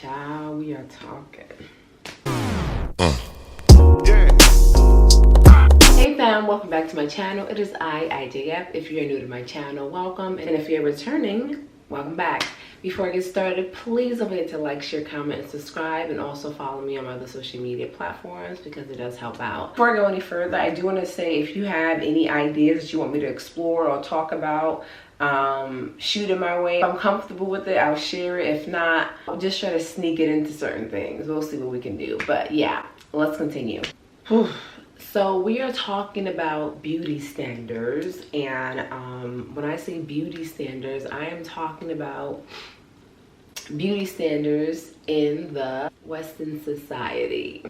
Child, we are talking. Hey fam, welcome back to my channel. It is IJF. If you're new to my channel, welcome. And if you're returning, welcome back. Before I get started, please don't forget to like, share, comment, and subscribe. And also follow me on my other social media platforms because it does help out. Before I go any further, I do want to say if you have any ideas that you want me to explore or talk about, shoot it my way. If I'm comfortable with it, I'll share it. If not, I'll just try to sneak it into certain things. We'll see what we can do. But yeah, let's continue. So we are talking about beauty standards, and when I say beauty standards, I am talking about beauty standards in the Western society.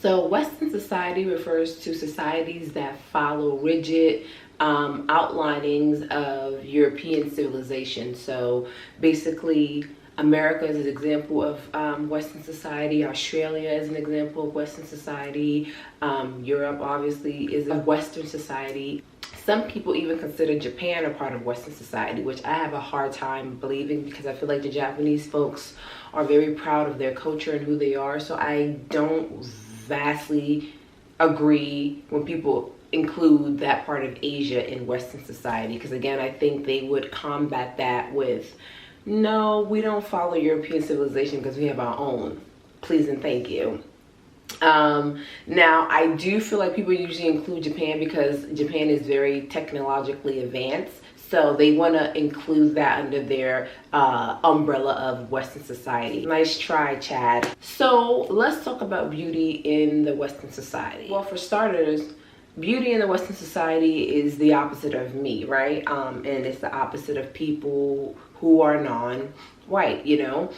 So Western society refers to societies that follow rigid outlinings of European civilization. So basically, America is an example of Western society. Australia is an example of Western society. Europe obviously is a Western society. Some people even consider Japan a part of Western society, which I have a hard time believing because I feel like the Japanese folks are very proud of their culture and who they are. So I don't vastly agree when people include that part of Asia in Western society, because again, I think they would combat that with, no, we don't follow European civilization because we have our own. Please and thank you. Now, I do feel like people usually include Japan because Japan is very technologically advanced. So they want to include that under their umbrella of Western society. Nice try, Chad. So let's talk about beauty in the Western society. Well, for starters, beauty in the Western society is the opposite of me, right? And it's the opposite of people who are non-white, you know?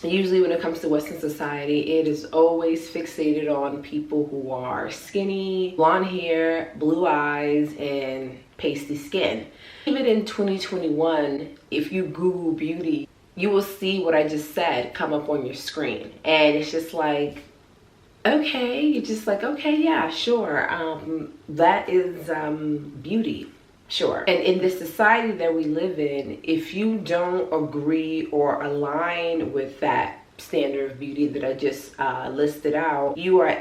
Usually when it comes to Western society, it is always fixated on people who are skinny, blonde hair, blue eyes, and pasty skin. Even in 2021, if you Google beauty, you will see what I just said come up on your screen. And it's just like, okay, you're just like, okay, yeah, sure. That is beauty. Sure. And in the society that we live in, if you don't agree or align with that standard of beauty that I just listed out, you are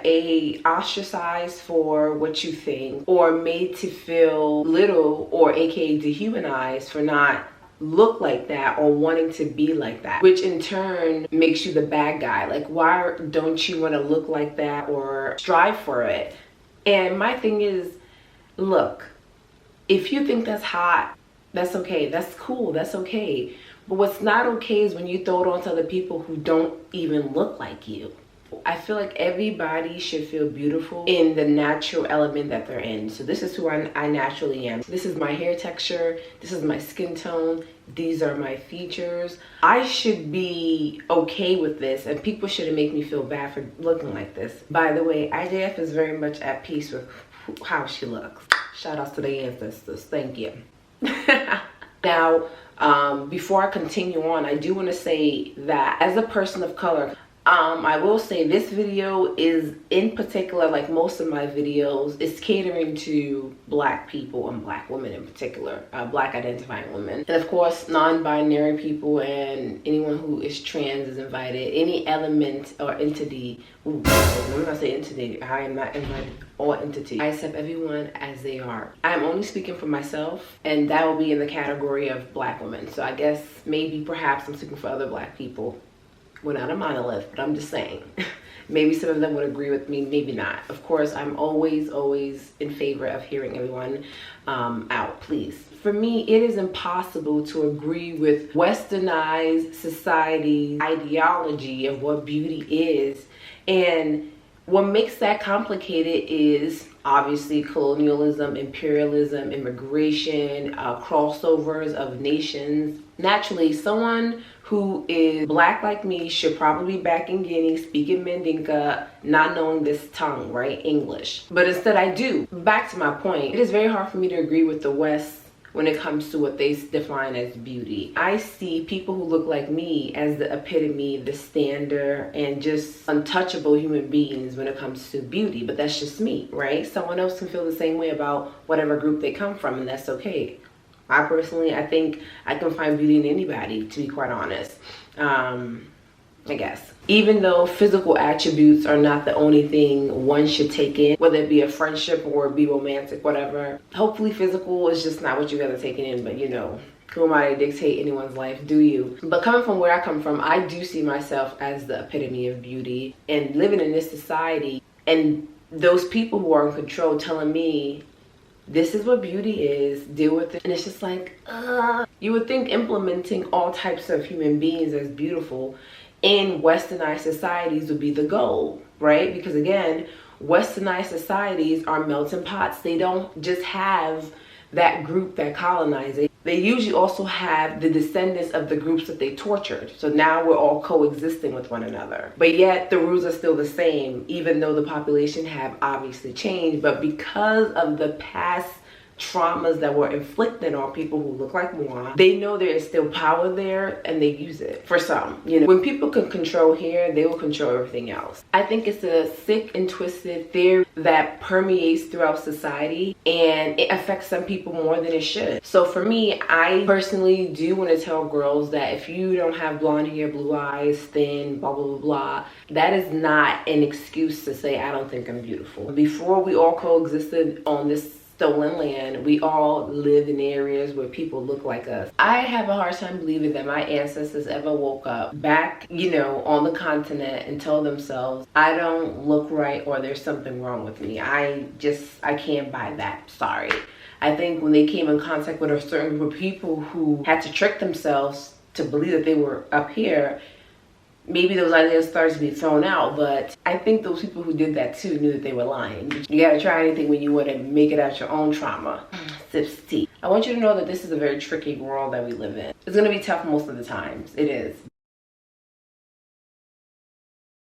ostracized for what you think, or made to feel little, or aka dehumanized for not look like that or wanting to be like that, which in turn makes you the bad guy. Like, why don't you want to look like that or strive for it? And my thing is, look, if you think that's hot, that's okay. That's cool. That's okay. But what's not okay is when you throw it on to other people who don't even look like you. I feel like everybody should feel beautiful in the natural element that they're in. So this is who I naturally am. This is my hair texture. This is my skin tone. These are my features. I should be okay with this, and people shouldn't make me feel bad for looking like this. By the way, IJF is very much at peace with how she looks. Shout outs to the ancestors. Thank you. Now, before I continue on, I do want to say that as a person of color, I will say this video is in particular, like most of my videos, is catering to Black people and Black women in particular, Black identifying women. And of course, non-binary people and anyone who is trans is invited. Any element or entity, when I say entity, I am not invited, or entity. I accept everyone as they are. I'm only speaking for myself, and that will be in the category of Black women. So I guess maybe perhaps I'm speaking for other Black people. We're not a monolith, but I'm just saying. Maybe some of them would agree with me, maybe not. Of course, I'm always in favor of hearing everyone out, please. For me, it is impossible to agree with westernized society's ideology of what beauty is. And what makes that complicated is obviously colonialism, imperialism, immigration, crossovers of nations. Naturally, someone who is Black like me should probably be back in Guinea speaking Mandinka, not knowing this tongue, right? English. But instead I do. Back to my point, it is very hard for me to agree with the West when it comes to what they define as beauty. I see people who look like me as the epitome, the standard, and just untouchable human beings when it comes to beauty. But that's just me, right? Someone else can feel the same way about whatever group they come from, and that's okay. I think I can find beauty in anybody, to be quite honest. I guess. Even though physical attributes are not the only thing one should take in, whether it be a friendship or be romantic, whatever. Hopefully physical is just not what you guys are taking in, but you know, who am I to dictate anyone's life? Do you? But coming from where I come from, I do see myself as the epitome of beauty. And living in this society, and those people who are in control telling me, this is what beauty is, deal with it. And it's just like, you would think implementing all types of human beings as beautiful in westernized societies would be the goal, right? Because again, westernized societies are melting pots. They don't just have that group that colonized it. They usually also have the descendants of the groups that they tortured. So now we're all coexisting with one another. But yet the rules are still the same, even though the population have obviously changed. But because of the past traumas that were inflicted on people who look like moi, they know there is still power there and they use it for some. You know, when people can control here, they will control everything else. I think it's a sick and twisted theory that permeates throughout society, and it affects some people more than it should. So for me, I personally do want to tell girls that if you don't have blonde hair, blue eyes, thin, blah blah blah blah, that is not an excuse to say I don't think I'm beautiful. Before we all coexisted on this stolen land, we all lived in areas where people look like us. I have a hard time believing that my ancestors ever woke up back, you know, on the continent and told themselves, I don't look right or there's something wrong with me. I can't buy that. Sorry. I think when they came in contact with a certain group of people who had to trick themselves to believe that they were up here, maybe those ideas started to be thrown out. But I think those people who did that too knew that they were lying. You gotta try anything when you want to make it out your own trauma. Sips tea. I want you to know that this is a very tricky world that we live in. It's gonna be tough most of the times. It is.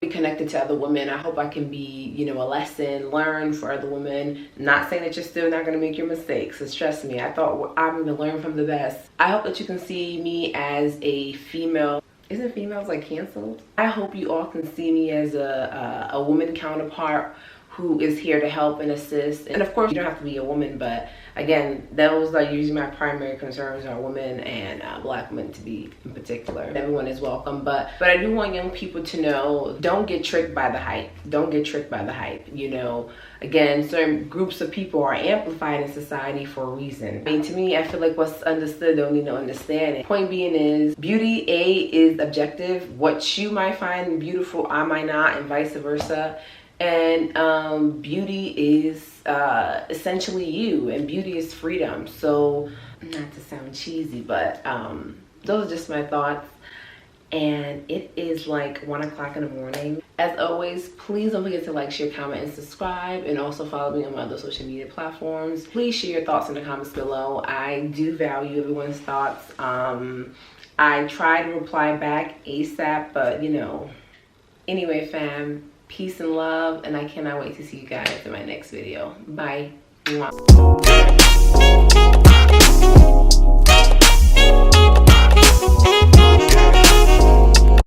Be connected to other women. I hope I can be, you know, a lesson learned for other women. Not saying that you're still not gonna make your mistakes, because trust me, I thought I'm gonna learn from the best. I hope that you can see me as a female. Isn't females like canceled? I hope you all can see me as a woman counterpart who is here to help and assist. And of course, you don't have to be a woman, but again, those are usually my primary concerns are women and Black women to be in particular. Everyone is welcome, but I do want young people to know, don't get tricked by the hype. Don't get tricked by the hype, you know. Again, certain groups of people are amplified in society for a reason. I mean, to me, I feel like what's understood don't need to understand it. Point being is, beauty, A, is objective. What you might find beautiful, I might not, and vice versa. And beauty is essentially you, and beauty is freedom. So, not to sound cheesy, but those are just my thoughts. And it is like 1 o'clock in the morning. As always, please don't forget to like, share, comment, and subscribe, and also follow me on my other social media platforms. Please share your thoughts in the comments below. I do value everyone's thoughts. I try to reply back ASAP, but you know. Anyway, fam, peace and love, and I cannot wait to see you guys in my next video. Bye. Mwah.